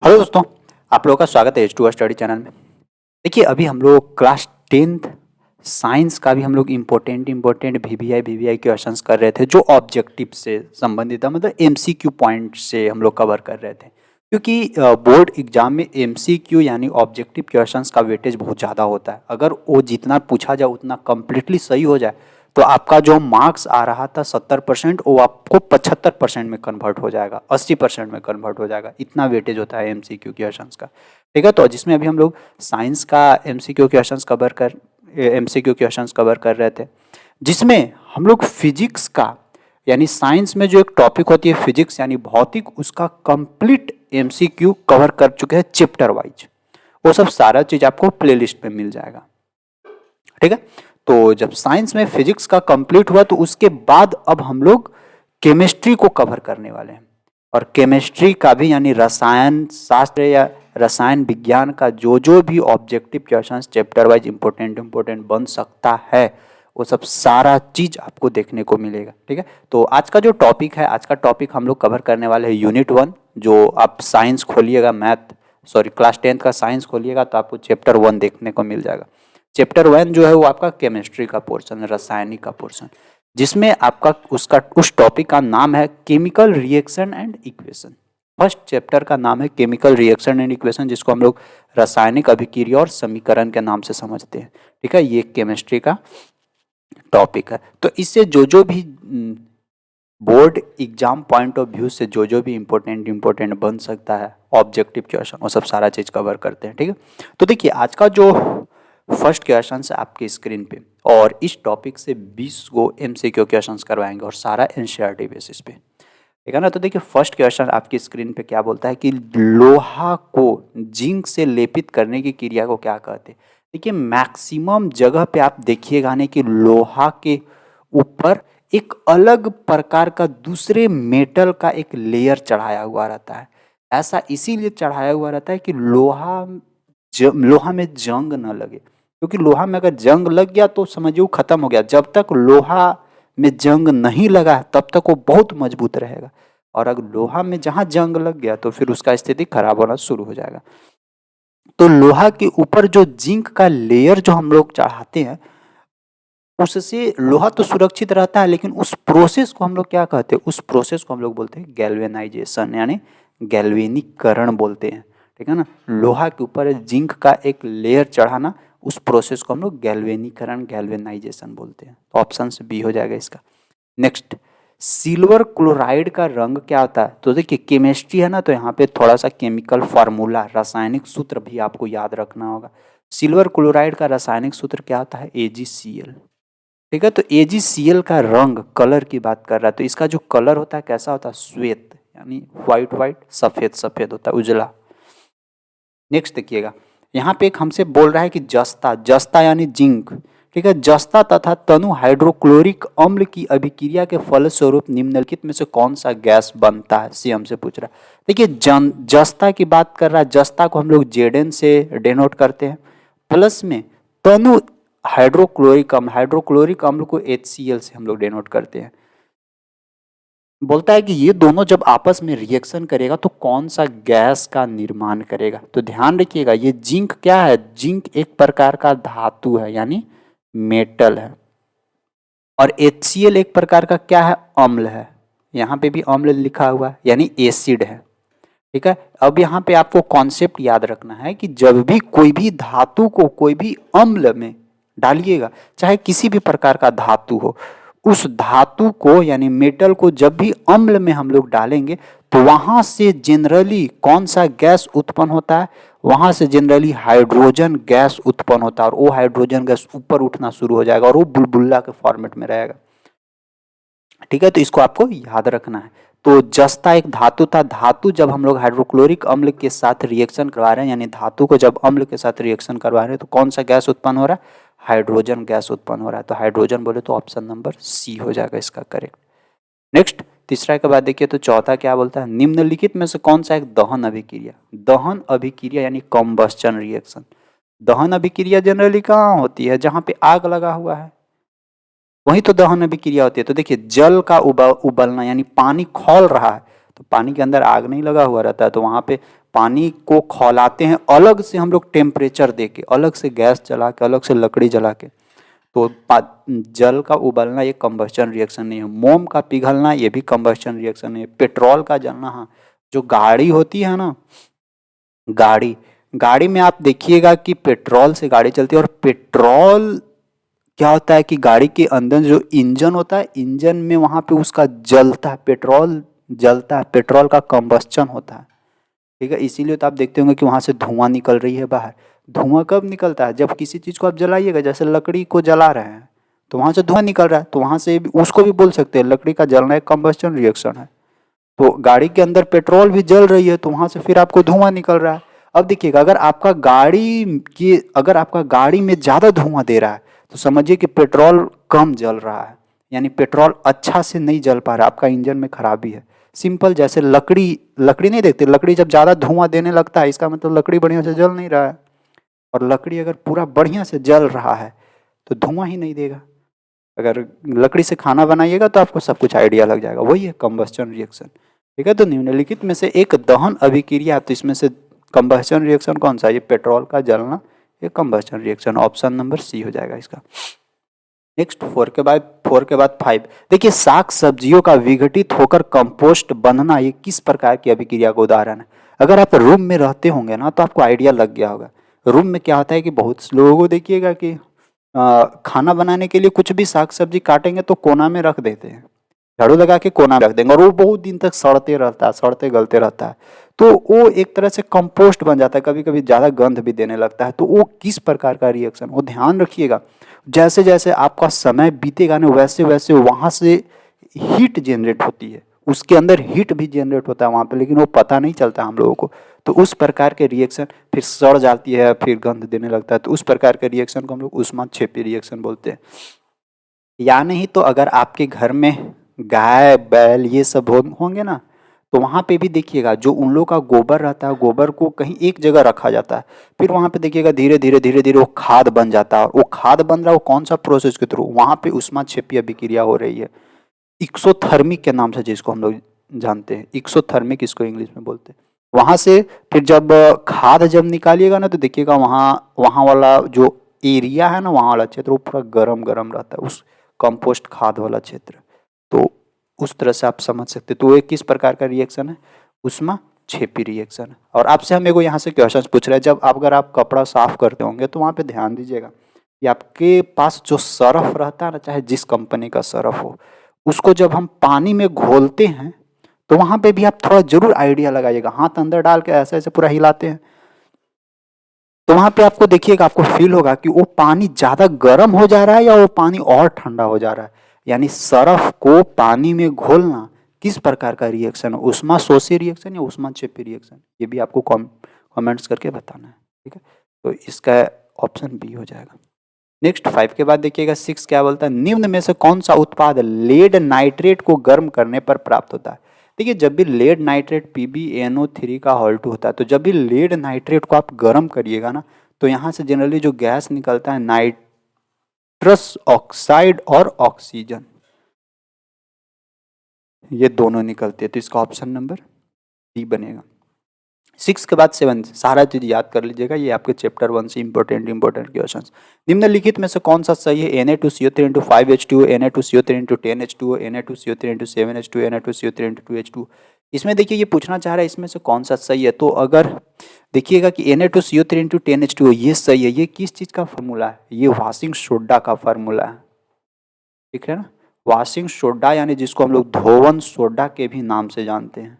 Hello दोस्तों, आप लोगों का स्वागत है H2 स्टडी चैनल में। देखिए, अभी हम लोग क्लास 10th साइंस का भी हम लोग इम्पोर्टेंट वीवीआई क्वेश्चंस कर रहे थे, जो ऑब्जेक्टिव से संबंधित था, मतलब एमसीक्यू पॉइंट से हम लोग कवर कर रहे थे। क्योंकि बोर्ड एग्जाम में एमसीक्यू यानी ऑब्जेक्टिव क्वेश्चंस का वेटेज बहुत ज़्यादा होता है। अगर वो जितना पूछा जाए उतना कम्प्लीटली सही हो जाए तो आपका जो मार्क्स आ रहा था 70%, वो आपको 75% में कन्वर्ट हो जाएगा, 80% में कन्वर्ट हो जाएगा। इतना वेटेज होता है एमसीक्यू क्वेश्चंस का। ठीक है, तो जिसमें अभी हम लोग साइंस का एमसीक्यू क्वेश्चंस कवर कर रहे थे, जिसमें हम लोग फिजिक्स का यानी साइंस में जो एक टॉपिक होती है फिजिक्स यानी भौतिक, उसका कंप्लीट एमसीक्यू कवर कर चुके हैं चैप्टर वाइज। वो सब सारा चीज आपको प्लेलिस्ट में मिल जाएगा। ठीक है, तो जब साइंस में फिजिक्स का कंप्लीट हुआ तो उसके बाद अब हम लोग केमिस्ट्री को कवर करने वाले हैं। और केमिस्ट्री का भी यानी रसायन शास्त्र या रसायन विज्ञान का जो भी objective questions chapter wise important बन सकता है, वो सब सारा चीज आपको देखने को मिलेगा। ठीक है, तो आज का जो टॉपिक है, आज का टॉपिक हम लोग कवर करने वाले हैं यूनिट 1। जो आप साइंस खोलिएगा, क्लास 10th का साइंस खोलिएगा तो आपको चैप्टर 1 देखने को मिल जाएगा। चैप्टर 1 जो है वो आपका केमिस्ट्री का पोर्शन है, रासायनिक का पोर्शन, जिसमें आपका उस टॉपिक का नाम है chemical reaction and equation. First chapter का नाम है केमिकल रिएक्शन एंड इक्वेशन, जिसको हम लोग रासायनिक अभिक्रिया और समीकरण के नाम से समझते हैं। ठीक है, ये केमिस्ट्री का टॉपिक है। तो इससे जो भी board exam point of view से जो भी इंपॉर्टेंट बन सकता है ऑब्जेक्टिव क्वेश्चन, वो सब सारा चीज कवर करते हैं। ठीक है, तो देखिए आज का जो फर्स्ट क्वेश्चन है आपकी स्क्रीन पे, और इस टॉपिक से 20 गो एमसीक्यू क्वेश्चंस करवाएंगे और सारा एनसीईआरटी बेसिस पे। ठीक है ना। तो देखिए फर्स्ट क्वेश्चन आपकी स्क्रीन पे क्या बोलता है कि लोहा को जिंक से लेपित करने की क्रिया को क्या कहते हैं। देखिए मैक्सिमम जगह पे आप देखिएगा नहीं कि लोहा के ऊपर एक अलग प्रकार का दूसरे मेटल का एक लेयर चढ़ाया हुआ रहता है। ऐसा इसीलिए चढ़ाया हुआ रहता है कि लोहा में जंग न लगे, क्योंकि लोहा में अगर जंग लग गया तो समझिए खत्म हो गया। जब तक लोहा में जंग नहीं लगा तब तक वो बहुत मजबूत रहेगा, और अगर लोहा में जहां जंग लग गया तो फिर उसका स्थिति खराब होना शुरू हो जाएगा। तो लोहा के ऊपर जो जिंक का लेयर जो हम लोग चढ़ाते हैं, उससे लोहा तो सुरक्षित रहता है, लेकिन उस प्रोसेस को हम लोग क्या कहते हैं, उस प्रोसेस को हम लोग बोलते हैं गैल्वेनाइजेशन यानी गैल्वेनिकरण बोलते हैं। ठीक है ना, लोहा के ऊपर जिंक का एक लेयर चढ़ाना, उस प्रोसेस को हम लोग गैल्वेनाइजेशन बोलते हैं। तो ऑप्शन बी हो जाएगा इसका। नेक्स्ट, सिल्वर क्लोराइड का रंग क्या होता है। तो देखिए केमिस्ट्री है ना, तो यहाँ पे थोड़ा सा केमिकल फार्मूला, रासायनिक सूत्र भी आपको याद रखना होगा। सिल्वर क्लोराइड का रासायनिक सूत्र क्या होता है, AgCl। ठीक है, तो AgCl का रंग, कलर की बात कर रहा है, तो इसका जो कलर होता है कैसा होता है, श्वेत यानी व्हाइट सफेद होता है, उजला। नेक्स्ट देखिएगा, यहाँ पे एक हमसे बोल रहा है कि जस्ता यानी जिंक। ठीक है, जस्ता तथा तनु हाइड्रोक्लोरिक अम्ल की अभिक्रिया के फलस्वरूप निम्नलिखित में से कौन सा गैस बनता है, सी हमसे पूछ रहा है। देखिए जस्ता की बात कर रहा है, जस्ता को हम लोग Zn से डिनोट करते हैं, प्लस में तनु हाइड्रोक्लोरिक अम्ल को HCl से हम लोग डिनोट करते हैं। बोलता है कि ये दोनों जब आपस में रिएक्शन करेगा तो कौन सा गैस का निर्माण करेगा। तो ध्यान रखिएगा, ये जिंक क्या है, जिंक एक प्रकार का धातु है यानी मेटल है, और HCl एक प्रकार का क्या है, अम्ल है। यहाँ पे भी अम्ल लिखा हुआ है यानी एसिड है। ठीक है, अब यहाँ पे आपको कॉन्सेप्ट याद रखना है कि जब भी कोई भी धातु को कोई भी अम्ल में डालिएगा, चाहे किसी भी प्रकार का धातु हो, उस धातु को यानी मेटल को जब भी अम्ल में हम लोग डालेंगे तो वहां से जनरली कौन सा गैस उत्पन्न होता है, वहां से जनरली हाइड्रोजन गैस उत्पन्न होता है, और वो हाइड्रोजन गैस ऊपर उठना शुरू हो जाएगा और वो बुलबुल्ला के फॉर्मेट में रहेगा। ठीक है, तो इसको आपको याद रखना है। तो जस्ता एक धातु था, धातु जब हम लोग हाइड्रोक्लोरिक अम्ल के साथ रिएक्शन करवा रहे हैं, यानी धातु को जब अम्ल के साथ रिएक्शन करवा रहे हैं तो कौन सा गैस उत्पन्न हो रहा है, हाइड्रोजन गैस उत्पन्न हो रहा है। तो हाइड्रोजन बोले तो ऑप्शन नंबर सी हो जाएगा इसका करेक्ट। नेक्स्ट, तीसरा के बाद देखिए तो चौथा क्या बोलता है, निम्नलिखित में से कौन सा एक दहन अभिक्रिया यानी कॉम्बस्टन रिएक्शन। दहन अभिक्रिया जनरली कहाँ होती है, जहां पे आग लगा हुआ है, वही तो दहन अभिक्रिया होती है। तो देखिए जल का उबलना यानी पानी खौल रहा है, तो पानी के अंदर आग नहीं लगा हुआ रहता है, तो वहाँ पे पानी को खौलाते हैं अलग से हम लोग टेम्परेचर दे के, अलग से गैस जला के, अलग से लकड़ी जला के। तो जल का उबलना ये कंबस्चन रिएक्शन नहीं है। मोम का पिघलना ये भी कंबस्चन रिएक्शन नहीं है। पेट्रोल का जलना, हाँ, जो गाड़ी होती है ना, गाड़ी गाड़ी में आप देखिएगा कि पेट्रोल से गाड़ी चलती है, और पेट्रोल क्या होता है कि गाड़ी के अंदर जो इंजन होता है, इंजन में वहां पे उसका जलता है, पेट्रोल जलता है, पेट्रोल का कंबस्चन होता है, ठीक है। इसीलिए तो आप देखते होंगे कि वहां से धुआं निकल रही है बाहर। धुआं कब निकलता है? जब किसी चीज को आप जलाइएगा, जैसे लकड़ी को जला रहे हैं तो वहां से धुआं निकल रहा है, तो वहां से उसको भी बोल सकते हैं लकड़ी का जलना एक कंबस्चन रिएक्शन है। तो गाड़ी के अंदर पेट्रोल भी जल रही है, तो वहां से फिर आपको धुआं निकल रहा है। अब देखिएगा, अगर आपका गाड़ी में ज्यादा धुआं दे रहा है तो समझिए कि पेट्रोल कम जल रहा है, यानी पेट्रोल अच्छा से नहीं जल पा रहा, आपका इंजन में खराबी है। सिंपल, जैसे लकड़ी लकड़ी नहीं देखते, लकड़ी जब ज्यादा धुआं देने लगता है इसका मतलब लकड़ी बढ़िया से जल नहीं रहा है, और लकड़ी अगर पूरा बढ़िया से जल रहा है तो धुआं ही नहीं देगा। अगर लकड़ी से खाना बनाइएगा तो आपको सब कुछ आइडिया लग जाएगा, वही है कंबस्चन रिएक्शन, ठीक है। तो निम्नलिखित में से एक दहन अभिक्रिया, तो इसमें से कंबस्चन रिएक्शन कौन सा है? ये पेट्रोल का जलना, ये combustion reaction, option number C हो जाएगा इसका। नेक्स्ट 4 के बाद 5, देखिए साग सब्जियों का विघटित होकर कंपोस्ट बनना, ये किस प्रकार की अभिक्रिया का उदाहरण है? अगर आप रूम में रहते होंगे ना तो आपको आइडिया लग गया होगा। रूम में क्या होता है कि बहुत लोगों को देखिएगा कि खाना बनाने के लिए कुछ भी साग सब्जी काटेंगे तो कोना में रख देते हैं, झाड़ू लगा के कोना में रख देंगे, और वो बहुत दिन तक सड़ते रहता है, सड़ते गलते रहता है, तो वो एक तरह से कंपोस्ट बन जाता है, कभी कभी ज़्यादा गंध भी देने लगता है। तो वो किस प्रकार का रिएक्शन, वो ध्यान रखिएगा। जैसे जैसे आपका समय बीतेगा ना, वैसे वैसे वहाँ से हीट जनरेट होती है, उसके अंदर हीट भी जनरेट होता है वहाँ पे, लेकिन वो पता नहीं चलता हम लोगों को। तो उस प्रकार के रिएक्शन, फिर सड़ जाती है, फिर गंध देने लगता है, तो उस प्रकार के रिएक्शन को हम लोग ऊष्माक्षेपी रिएक्शन बोलते हैं। या नहीं तो अगर आपके घर में गाय बैल ये सब होंगे ना, तो वहाँ पे भी देखिएगा जो उन लोगों का गोबर रहता है, गोबर को कहीं एक जगह रखा जाता है, फिर वहाँ पे देखिएगा धीरे धीरे धीरे धीरे वो खाद बन जाता है। और वो खाद बन रहा है वो कौन सा प्रोसेस के थ्रू? वहाँ पे ऊष्माक्षेपीय अभिक्रिया हो रही है, इक्सोथर्मिक के नाम से, जिसको हम लोग जानते हैं, इक्सोथर्मिक इसको इंग्लिश में बोलते हैं। वहाँ से फिर जब खाद जब निकालिएगा ना, तो देखिएगा वहाँ वहाँ वाला जो एरिया है ना, वहाँ वाला क्षेत्र वो पूरा गरम गरम रहता है, उस कंपोस्ट खाद वाला क्षेत्र। तो उस तरह से आप समझ सकते, तो ये किस प्रकार का रिएक्शन है? ऊष्माक्षेपी रिएक्शन है। और आपसे हम यहाँ से क्वेश्चन पूछ रहे हैं, जब अगर आप कपड़ा साफ करते होंगे तो वहाँ पे ध्यान दीजिएगा कि आपके पास जो सरफ रहता है ना, चाहे जिस कंपनी का सरफ हो, उसको जब हम पानी में घोलते हैं तो वहां पे भी आप थोड़ा जरूर आइडिया लगाइएगा, हाथ अंदर डाल के ऐसे ऐसे पूरा हिलाते हैं, तो वहां पे आपको देखिएगा, आपको फील होगा कि वो पानी ज्यादा गर्म हो जा रहा है या वो पानी और ठंडा हो जा रहा है। यानी सरफ को पानी में घोलना किस प्रकार का रिएक्शन है? ऊष्माशोषी रिएक्शन या ऊष्माक्षेपी रिएक्शन? ये भी आपको कमेंट्स करके बताना है, ठीक है। तो इसका ऑप्शन बी हो जाएगा। नेक्स्ट 5 के बाद देखिएगा 6 क्या बोलता है? निम्न में से कौन सा उत्पाद लेड नाइट्रेट को गर्म करने पर प्राप्त होता है? देखिए, जब भी लेड नाइट्रेट PbNO3 का हॉल 2 होता है, तो जब भी लेड नाइट्रेट को आप गर्म करिएगा ना, तो यहाँ से जनरली जो गैस निकलता है नाइट्रस ऑक्साइड और ऑक्सीजन, ये दोनों निकलते हैं। तो इसका ऑप्शन नंबर डी बनेगा। 6 के बाद 7 सारा चीज याद कर लीजिएगा, ये आपके चैप्टर 1 से इंपॉर्टेंट क्वेश्चंस। निम्नलिखित में से कौन सा सही है? Na2CO3 × 5H2O, Na2CO3 × 10H2O, Na2CO3 × 7H2O, Na2CO3 × 2H2O। इसमें देखिए ये पूछना चाह रहा है इसमें से कौन सा सही है, तो अगर देखिएगा कि Na2CO3 × 10H2O ये सही है। ये किस चीज का फॉर्मूला है? ये वॉशिंग सोडा का फॉर्मूला है, ठीक है ना। वॉशिंग सोडा यानी जिसको हम लोग धोवन सोडा के भी नाम से जानते हैं,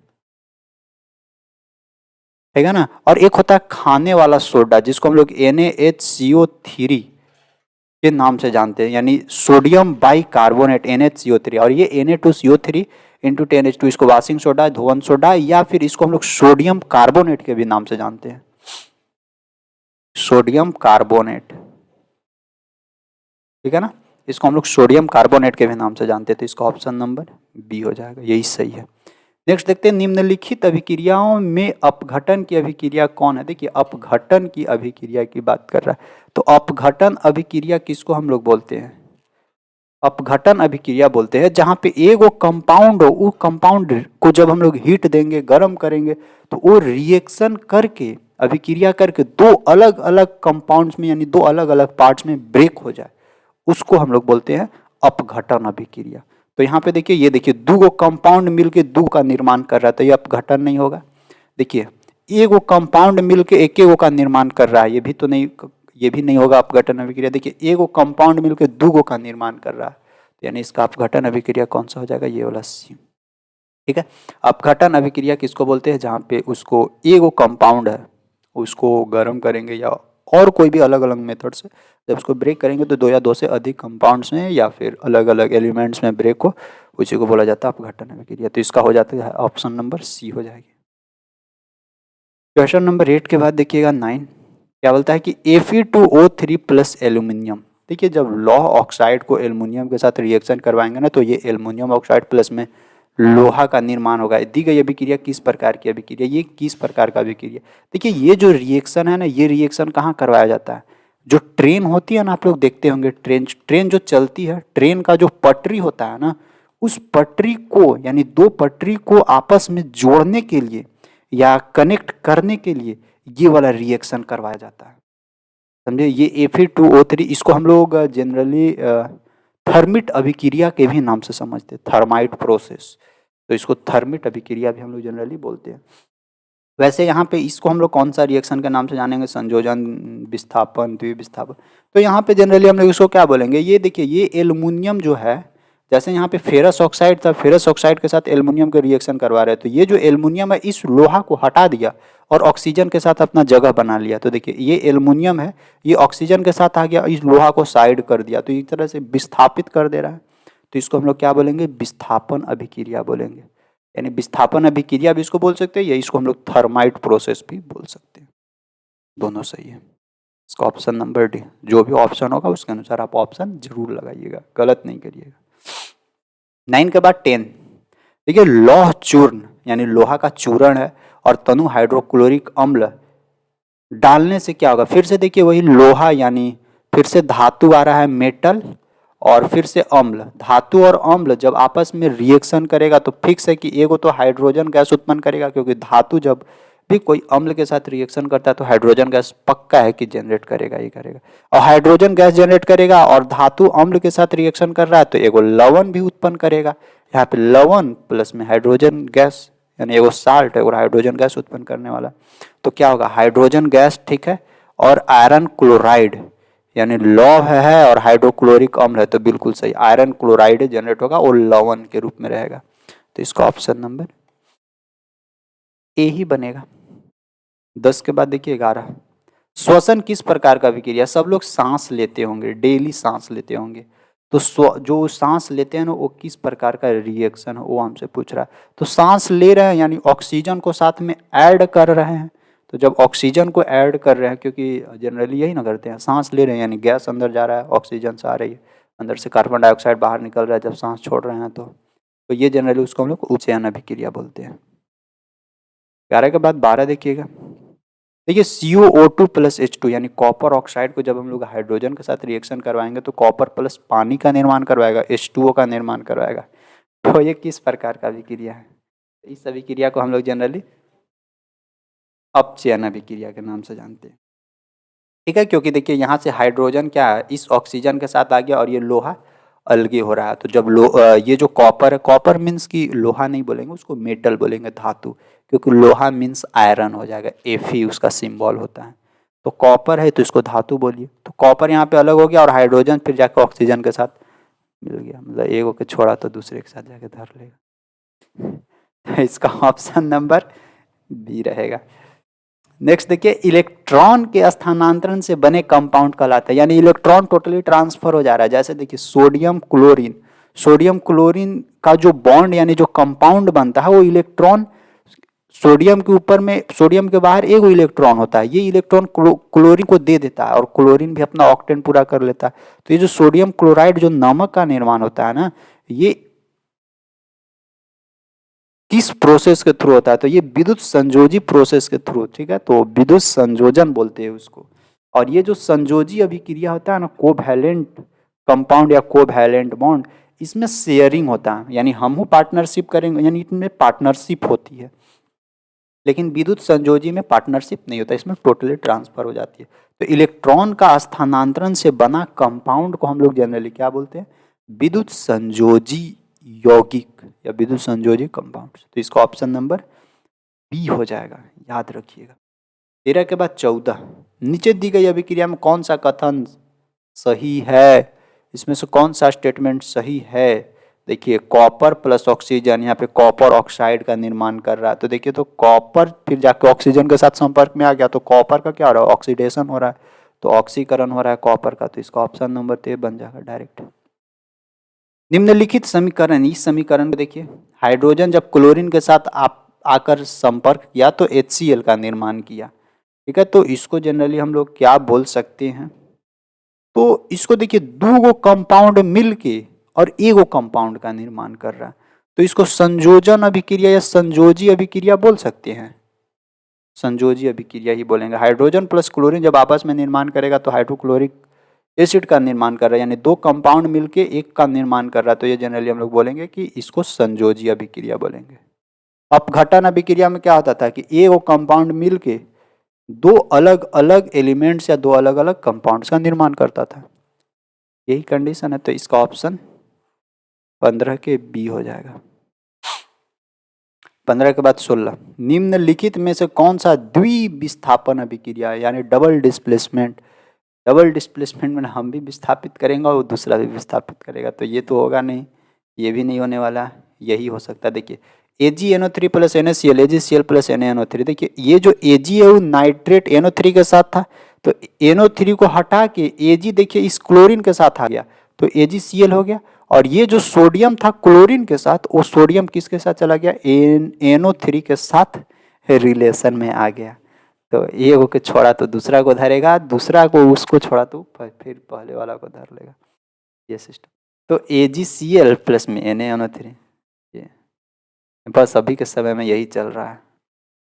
ठीक है ना। और एक होता है खाने वाला सोडा जिसको हम लोग NaHCO3 के नाम से जानते हैं, यानी सोडियम बाइकार्बोनेट NaCO3। और ये Na2CO3 × 10H2 इसको वॉशिंग सोडा, धोवन सोडा, या फिर इसको हम लोग सोडियम कार्बोनेट के भी नाम से जानते हैं, सोडियम कार्बोनेट, ठीक है ना। इसको हम लोग सोडियम कार्बोनेट के भी नाम से जानते हैं। तो इसका ऑप्शन नंबर बी हो जाएगा, यही सही है। नेक्स्ट देखते हैं, निम्नलिखित अभिक्रियाओं में अपघटन की अभिक्रिया कौन है? देखिए अपघटन की अभिक्रिया की बात कर रहा है, तो अपघटन अभिक्रिया किसको हम लोग बोलते हैं? अपघटन अभिक्रिया बोलते हैं, जहाँ पे एगो कंपाउंड हो, वो कंपाउंड को जब हम लोग हीट देंगे, गर्म करेंगे, तो वो रिएक्शन करके, अभिक्रिया करके दो अलग अलग कंपाउंड्स में यानी दो अलग अलग पार्ट्स में ब्रेक हो जाए, उसको हम लोग बोलते हैं अपघटन अभिक्रिया। तो यहाँ पे देखिए, ये देखिए दो गो कंपाउंड मिलके दो का निर्माण कर रहा है, तो ये अपघटन नहीं होगा। देखिए एगो कंपाउंड मिलके एक गो का निर्माण कर रहा है, ये भी तो नहीं, ये भी नहीं होगा अपघटन अभिक्रिया। देखिए एगो कंपाउंड मिलके दो गो का निर्माण कर रहा है, तो यानी इसका अपघटन अभिक्रिया कौन सा हो जाएगा, ये वाला सी। ठीक है, अपघटन अभिक्रिया किसको बोलते हैं, जहाँ पे उसको एगो कंपाउंड है, उसको गर्म करेंगे या और कोई भी अलग अलग मेथड से जब उसको ब्रेक करेंगे तो दो या दो से अधिक कंपाउंड्स में या फिर अलग अलग एलिमेंट्स में ब्रेक हो, उसी को बोला जाता है अपघटन अभिक्रिया। तो इसका हो जाता है ऑप्शन नंबर सी हो जाएगी। क्वेश्चन नंबर 8 के बाद देखिएगा 9, क्या बोलता है कि Fe2O3 प्लस एल्यूमिनियम। देखिए जब लौह ऑक्साइड को एल्युमिनियम के साथ रिएक्शन करवाएंगे ना, तो ये एल्युमिनियम ऑक्साइड प्लस में लोहा का निर्माण होगा। दी गई अभिक्रिया किस प्रकार की अभिक्रिया, ये किस प्रकार का अभिक्रिया। देखिए ये जो रिएक्शन है ना, ये रिएक्शन कहाँ करवाया जाता है, जो ट्रेन होती है ना, आप लोग देखते होंगे ट्रेन जो चलती है, ट्रेन का जो पटरी होता है ना, उस पटरी को यानी दो पटरी को आपस में जोड़ने के लिए या कनेक्ट करने के लिए ये वाला रिएक्शन करवाया जाता है, समझे। ये Fe2O3, इसको हम लोग जनरली थर्मिट अभिक्रिया के भी नाम से समझते हैं, थर्माइट प्रोसेस, तो इसको थर्मिट अभिक्रिया भी हम लोग जनरली बोलते हैं। वैसे यहाँ पे इसको हम लोग कौन सा रिएक्शन के नाम से जानेंगे, संयोजन, विस्थापन, द्विविस्थापन। तो यहाँ पे जनरली हम लोग इसको क्या बोलेंगे, ये देखिए ये एल्युमिनियम जो है, जैसे यहाँ पे फेरस ऑक्साइड था, फेरस ऑक्साइड के साथ एल्युमिनियम के रिएक्शन करवा रहे हैं, तो ये जो एल्युमिनियम है इस लोहा को हटा दिया और ऑक्सीजन के साथ अपना जगह बना लिया। तो देखिए ये एल्युमिनियम है, ये ऑक्सीजन के साथ आ गया, इस लोहा को साइड कर दिया, तो एक तरह से विस्थापित कर दे रहा है। तो इसको हम लोग क्या बोलेंगे, विस्थापन अभिक्रिया बोलेंगे। यानी विस्थापन अभिक्रिया भी इसको बोल सकते हैं, या इसको हम लोग थर्माइट प्रोसेस भी बोल सकते हैं, दोनों सही है। इसका ऑप्शन नंबर डी, जो भी ऑप्शन होगा उसके अनुसार आप ऑप्शन जरूर लगाइएगा, गलत नहीं करिएगा। 9 के बाद 10, देखिए लौह चूर्ण यानी लोहा का चूर्ण है और तनु हाइड्रोक्लोरिक अम्ल डालने से क्या होगा, फिर से देखिए वही लोहा यानी फिर से धातु आ रहा है मेटल, और फिर से अम्ल, धातु और अम्ल जब आपस में रिएक्शन करेगा तो फिक्स है कि एगो तो हाइड्रोजन गैस उत्पन्न करेगा, क्योंकि धातु जब भी कोई अम्ल के साथ रिएक्शन करता है तो हाइड्रोजन गैस पक्का है कि जनरेट करेगा ही करेगा, और हाइड्रोजन गैस जनरेट करेगा और धातु अम्ल के साथ रिएक्शन कर रहा है तो एगो लवण भी उत्पन्न करेगा। यहाँ पे लवण प्लस में हाइड्रोजन गैस यानी एगो साल्ट है और हाइड्रोजन गैस उत्पन्न करने वाला, तो क्या होगा हाइड्रोजन गैस, ठीक है, और आयरन क्लोराइड यानी लौह है और हाइड्रोक्लोरिक अम्ल है, तो बिल्कुल सही आयरन क्लोराइड जनरेट होगा और लवण के रूप में रहेगा। तो इसका ऑप्शन नंबर ए ही बनेगा। 10 के बाद देखिए 11, श्वसन किस प्रकार का अभिक्रिया। सब लोग सांस लेते होंगे, डेली सांस लेते होंगे, तो जो सांस लेते हैं ना वो किस प्रकार का रिएक्शन है वो हमसे पूछ रहा है। तो सांस ले रहे हैं यानी ऑक्सीजन को साथ में ऐड कर रहे हैं, तो जब ऑक्सीजन को ऐड कर रहे हैं, क्योंकि जनरली यही ना करते हैं, सांस ले रहे हैं यानी गैस अंदर जा रहा है, ऑक्सीजन से आ रही है, अंदर से कार्बन डाइऑक्साइड बाहर निकल रहा है जब सांस छोड़ रहे हैं, तो ये जनरली उसको हम लोग उपचयन अभिक्रिया बोलते हैं। 11 के बाद 12 देखिएगा, देखिए CuO2 प्लस H2 यानी कॉपर ऑक्साइड को जब हम लोग हाइड्रोजन के साथ रिएक्शन करवाएंगे तो कॉपर प्लस पानी का निर्माण करवाएगा, H2O का निर्माण करवाएगा। तो ये किस प्रकार का अभिक्रिया है, इस अभिक्रिया को हम लोग जनरली अपचयन अभिक्रिया के नाम से जानते हैं, ठीक है, क्योंकि देखिए यहाँ से हाइड्रोजन क्या है इस ऑक्सीजन के साथ आ गया और ये लोहा अलगे हो रहा है, तो जब ये जो कॉपर है, कॉपर मीन्स की लोहा नहीं बोलेंगे, उसको मेटल बोलेंगे, धातु, क्योंकि लोहा मीन्स आयरन हो जाएगा, Fe उसका सिंबल होता है, तो कॉपर है तो इसको धातु बोलिए। तो कॉपर यहाँ पे अलग हो गया और हाइड्रोजन फिर जाकर ऑक्सीजन के साथ मिल गया, मतलब एक होकर छोड़ा तो दूसरे के साथ जाके धर लेगा। इसका ऑप्शन नंबर बी रहेगा। नेक्स्ट देखिए, इलेक्ट्रॉन के स्थानांतरण से बने कंपाउंड कहलाता है, यानी इलेक्ट्रॉन टोटली ट्रांसफर हो जा रहा है। जैसे देखिए सोडियम क्लोरीन का जो बॉन्ड यानी जो कंपाउंड बनता है वो इलेक्ट्रॉन सोडियम के ऊपर में, सोडियम के बाहर एक इलेक्ट्रॉन होता है, ये इलेक्ट्रॉन क्लोरीन को दे देता है और क्लोरीन भी अपना ऑक्टेन पूरा कर लेता है। तो ये जो सोडियम क्लोराइड जो नमक का निर्माण होता है ना, ये किस प्रोसेस के थ्रू होता है, तो ये विद्युत संयोजी प्रोसेस के थ्रू, ठीक है, तो विद्युत संयोजन बोलते हैं उसको। और ये जो संयोजी अभिक्रिया होता है ना, कोवैलेंट कंपाउंड या कोवैलेंट बॉन्ड, इसमें शेयरिंग होता है, यानी हम पार्टनरशिप करेंगे, यानी इसमें पार्टनरशिप होती है। लेकिन विद्युत संयोजी में पार्टनरशिप नहीं होता, इसमें टोटली ट्रांसफर हो जाती है। तो इलेक्ट्रॉन का स्थानांतरण से बना कंपाउंड को हम लोग जनरली क्या बोलते हैं? विद्युत संयोजी यौगिक या विद्युत संयोजी कंपाउंड। तो इसका ऑप्शन नंबर बी हो जाएगा, याद रखिएगा। 13 के बाद 14, नीचे दी गई अभिक्रिया में कौन सा कथन सही है? इसमें से कौन सा स्टेटमेंट सही है? देखिए, कॉपर प्लस ऑक्सीजन, यहाँ पे कॉपर ऑक्साइड का निर्माण कर रहा है। तो देखिए, तो कॉपर फिर जाके ऑक्सीजन के साथ संपर्क में आ गया, तो कॉपर का क्या हो रहा है? ऑक्सीडेशन हो रहा है, तो ऑक्सीकरण हो रहा है कॉपर का। तो इसका ऑप्शन नंबर 13 बन जाएगा डायरेक्ट। निम्नलिखित समीकरण, इस समीकरण को देखिए, हाइड्रोजन जब क्लोरीन के साथ आकर संपर्क किया तो HCl का निर्माण किया, ठीक है। तो इसको जनरली हम लोग क्या बोल सकते हैं? तो इसको देखिए, दो गो कंपाउंड मिलके और एगो कंपाउंड का निर्माण कर रहा है, तो इसको संयोजन अभिक्रिया या संयोजी अभिक्रिया बोल सकते हैं। संयोजी अभिक्रिया ही बोलेंगे। हाइड्रोजन प्लस क्लोरीन जब आपस में निर्माण करेगा तो हाइड्रोक्लोरिक एसिड का निर्माण कर रहा है, यानी दो कंपाउंड मिलके एक का निर्माण कर रहा है। तो ये जनरली हम लोग बोलेंगे कि इसको संयोजी अभिक्रिया बोलेंगे। अपघटन अभिक्रिया में क्या होता था कि एगो कंपाउंड मिलके दो अलग अलग एलिमेंट्स या दो अलग अलग कंपाउंड्स का निर्माण करता था, यही कंडीशन है। तो इसका ऑप्शन 15 के बी हो जाएगा। 15 के बाद 16, निम्नलिखित में से कौन सा द्विविस्थापन अभिक्रिया है, यानी डबल डिस्प्लेसमेंट। डबल डिस्प्लेसमेंट में हम भी विस्थापित करेंगे और दूसरा भी विस्थापित करेगा, तो ये तो होगा नहीं, ये भी नहीं होने वाला, यही हो सकता है। देखिए, AgNO3 plus NaCl, AgCl plus NaNO3। देखिए, ये जो Ag है वो नाइट्रेट NO3 के साथ था, तो NO3 को हटा के Ag देखिए इस क्लोरीन के साथ आ गया, तो AgCl हो गया। और ये जो सोडियम था क्लोरीन के साथ, वो सोडियम किसके साथ चला गया? NO3 के साथ रिलेशन में आ गया। तो एक को छोड़ा तो दूसरा को धरेगा, दूसरा को उसको छोड़ा तो फिर पहले वाला को धर लेगा, ये सिस्टम। तो AgCl प्लस में NaNO3, ये बस अभी के समय में यही चल रहा है,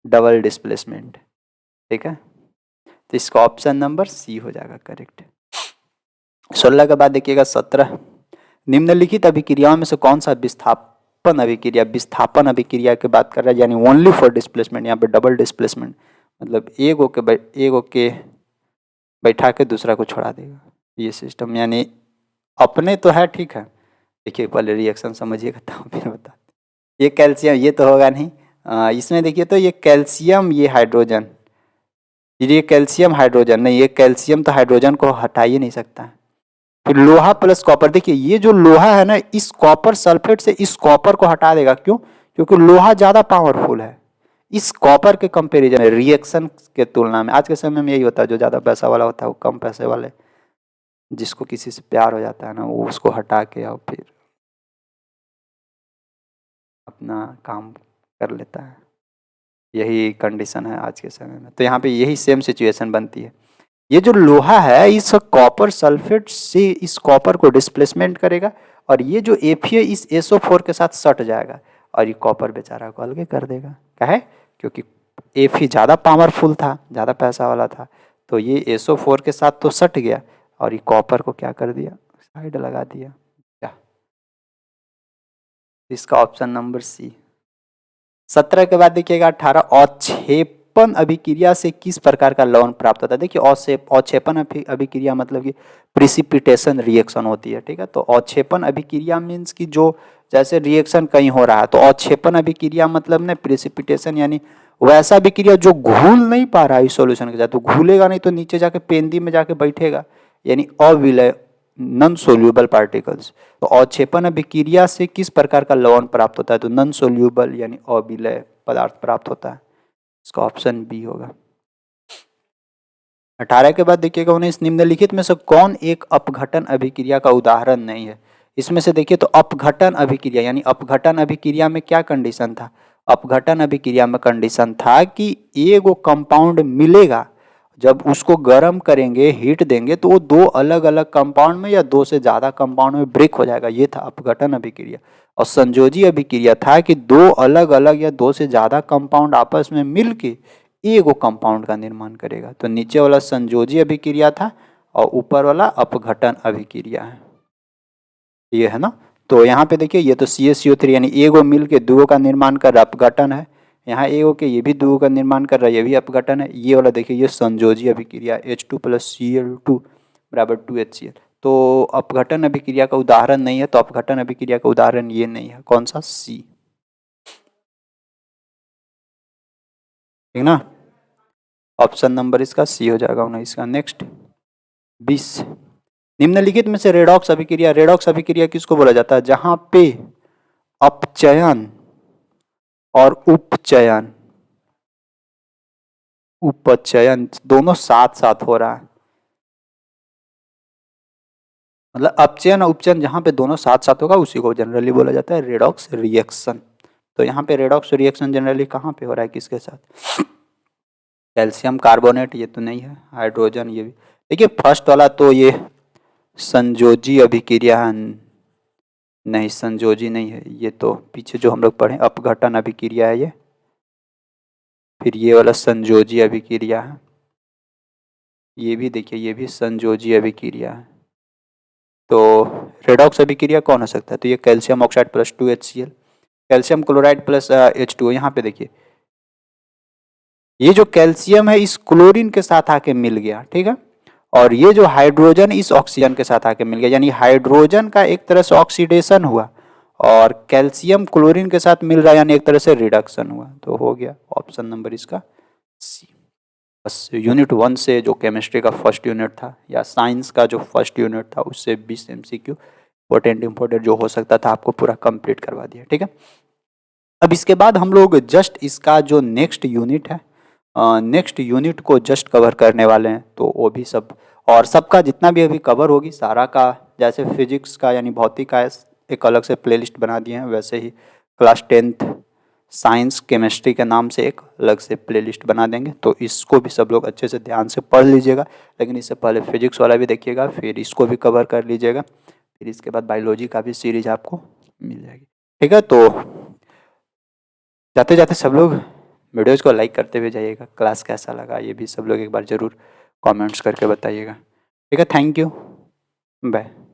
डबल डिस्प्लेसमेंट, ठीक है। तो इसका ऑप्शन नंबर सी हो जाएगा करेक्ट। 16 के बाद देखिएगा 17, निम्नलिखित अभिक्रियाओं में से कौन सा विस्थापन अभिक्रिया, विस्थापन अभिक्रिया की बात कर रहा है, यानी ओनली फॉर डिस्प्लेसमेंट। यहाँ पे डबल डिस्प्लेसमेंट मतलब एक के बैठा के दूसरा को छोड़ा देगा, ये सिस्टम। यानी अपने तो है, ठीक है। देखिए, पहले रिएक्शन समझिएगा तब फिर बता। ये कैल्शियम, ये तो होगा नहीं। इसमें देखिए, तो ये कैल्शियम, ये हाइड्रोजन, ये कैल्शियम हाइड्रोजन नहीं, ये कैल्शियम तो हाइड्रोजन को हटा ही नहीं सकता है। फिर लोहा प्लस कॉपर, देखिए ये जो लोहा है ना, इस कॉपर सल्फेट से इस कॉपर को हटा देगा। क्यों? क्योंकि लोहा ज़्यादा पावरफुल है इस कॉपर के कंपैरिजन में, रिएक्शन के तुलना में। आज के समय में यही होता है, जो ज़्यादा पैसा वाला होता है वो कम पैसे वाले, जिसको किसी से प्यार हो जाता है ना, वो उसको हटा के और फिर अपना काम कर लेता है। यही कंडीशन है आज के समय में। तो यहाँ पे यही सेम सिचुएशन बनती है। ये जो लोहा है इस कॉपर सल्फेट से इस कॉपर को डिस्प्लेसमेंट करेगा, और ये जो Fe है इस SO4 के साथ सट जाएगा, और ये कॉपर बेचारा को अलग कर देगा। क्या है? क्योंकि Fe ज़्यादा पावरफुल था, ज़्यादा पैसा वाला था, तो ये SO4 के साथ तो सट गया, और ये कॉपर को क्या कर दिया? साइड लगा दिया। क्या? इसका ऑप्शन नंबर सी। 17 के बाद देखिएगा 18, अवक्षेपण अभिक्रिया से किस प्रकार का लवण प्राप्त होता है। देखिए, अवक्षेपण अभिक्रिया मतलब कि प्रिसिपिटेशन रिएक्शन होती है, ठीक है। तो अवक्षेपण अभिक्रिया मीन्स कि जो जैसे रिएक्शन कहीं हो रहा है, तो अवक्षेपण अभिक्रिया मतलब ने प्रिसिपिटेशन, यानी वैसा अभिक्रिया जो घुल नहीं पा रहा है इस सॉल्यूशन के साथ, तो घुलेगा नहीं तो नीचे जाके पेंदी में जाके बैठेगा, यानी अविलय, नॉन सोल्यूबल पार्टिकल्स। तो अवक्षेपण अभिक्रिया से किस प्रकार का लवण प्राप्त होता है? तो नॉन सोल्यूबल यानी अविलय पदार्थ प्राप्त होता है। इसका ऑप्शन बी होगा। 18 के बाद देखिएगा 19, निम्नलिखित में से कौन एक अपघटन अभिक्रिया का उदाहरण नहीं है। इसमें से देखिए, तो अपघटन अभिक्रिया, यानी अपघटन अभिक्रिया में क्या कंडीशन था? अपघटन अभिक्रिया में कंडीशन था कि एगो कंपाउंड मिलेगा, जब उसको गर्म करेंगे, हीट देंगे, तो वो दो अलग अलग कंपाउंड में या दो से ज़्यादा कंपाउंड में ब्रेक हो जाएगा। ये था अपघटन अभिक्रिया। और संयोजी अभिक्रिया था कि दो अलग अलग या दो से ज़्यादा कंपाउंड आपस में मिलके एगो कंपाउंड का निर्माण करेगा। तो नीचे वाला संयोजी अभिक्रिया था और ऊपर वाला अपघटन अभिक्रिया है। ये है ना। तो यहाँ पे देखिए ये तो CaCO3 यानी एगो मिल के दुगो का निर्माण कर रहा है, अपघटन है। यहाँ एगो के ये भी दुगो का निर्माण कर रहा है, ये भी अपघटन है। ये वाला देखिए ये संयोजी अभिक्रिया H2 + Cl2 बराबर 2HCl। तो अपघटन अभिक्रिया का उदाहरण नहीं है, तो अपघटन अभिक्रिया का उदाहरण ये नहीं है, कौन सा? सी, ठीक ना। ऑप्शन नंबर इसका सी हो जाएगा 19 का। नेक्स्ट 20, निम्नलिखित में से रेडॉक्स अभिक्रिया किसको बोला जाता है? जहां पे अपचयन और उपचयन दोनों साथ साथ हो रहा है, मतलब अपचयन और उपचयन जहां पे दोनों साथ साथ होगा उसी को जनरली बोला जाता है रेडॉक्स रिएक्शन। तो यहाँ पे रेडॉक्स रिएक्शन जनरली कहाँ पे हो रहा है, किसके साथ? कैल्शियम कार्बोनेट, ये तो नहीं है। हाइड्रोजन, ये भी देखिए फर्स्ट वाला तो ये संयोजी अभिक्रिया है, नहीं संयोजी नहीं है। ये तो पीछे जो हम लोग पढ़े अपघटन अभिक्रिया है ये। फिर ये वाला संयोजी अभिक्रिया है, ये भी देखिए ये भी संयोजी अभिक्रिया है। तो रेडॉक्स अभिक्रिया कौन हो सकता है? तो ये calcium oxide plus 2HCl, calcium chloride plus H2O। यहाँ पे देखिए ये जो कैल्शियम है इस क्लोरीन के साथ आके मिल गया, ठीक है। और ये जो हाइड्रोजन इस ऑक्सीजन के साथ आके मिल गया, यानी हाइड्रोजन का एक तरह से ऑक्सीडेशन हुआ और कैल्शियम क्लोरीन के साथ मिल रहा है, यानी एक तरह से रिडक्शन हुआ। तो हो गया ऑप्शन नंबर इसका सी। बस यूनिट 1 से जो केमिस्ट्री का फर्स्ट यूनिट था या साइंस का जो फर्स्ट यूनिट था उससे 20 MCQ इंपॉर्टेंट जो हो सकता था आपको पूरा कंप्लीट करवा दिया, ठीक है। अब इसके बाद हम लोग जस्ट इसका जो नेक्स्ट यूनिट है, नेक्स्ट यूनिट को जस्ट कवर करने वाले हैं। तो वो भी सब और सबका जितना भी अभी कवर होगी सारा का, जैसे फिजिक्स का यानी भौतिक का एक अलग से प्लेलिस्ट बना दिए हैं, वैसे ही क्लास 10th साइंस केमिस्ट्री के नाम से एक अलग से प्लेलिस्ट बना देंगे। तो इसको भी सब लोग अच्छे से ध्यान से पढ़ लीजिएगा, लेकिन इससे पहले फिजिक्स वाला भी देखिएगा, फिर इसको भी कवर कर लीजिएगा, फिर इसके बाद बायोलॉजी का भी सीरीज आपको मिल जाएगी, ठीक है। तो जाते जाते सब लोग वीडियोज़ को लाइक करते हुए जाइएगा। क्लास कैसा लगा ये भी सब लोग एक बार ज़रूर कमेंट्स करके बताइएगा, ठीक है। Thank you, bye.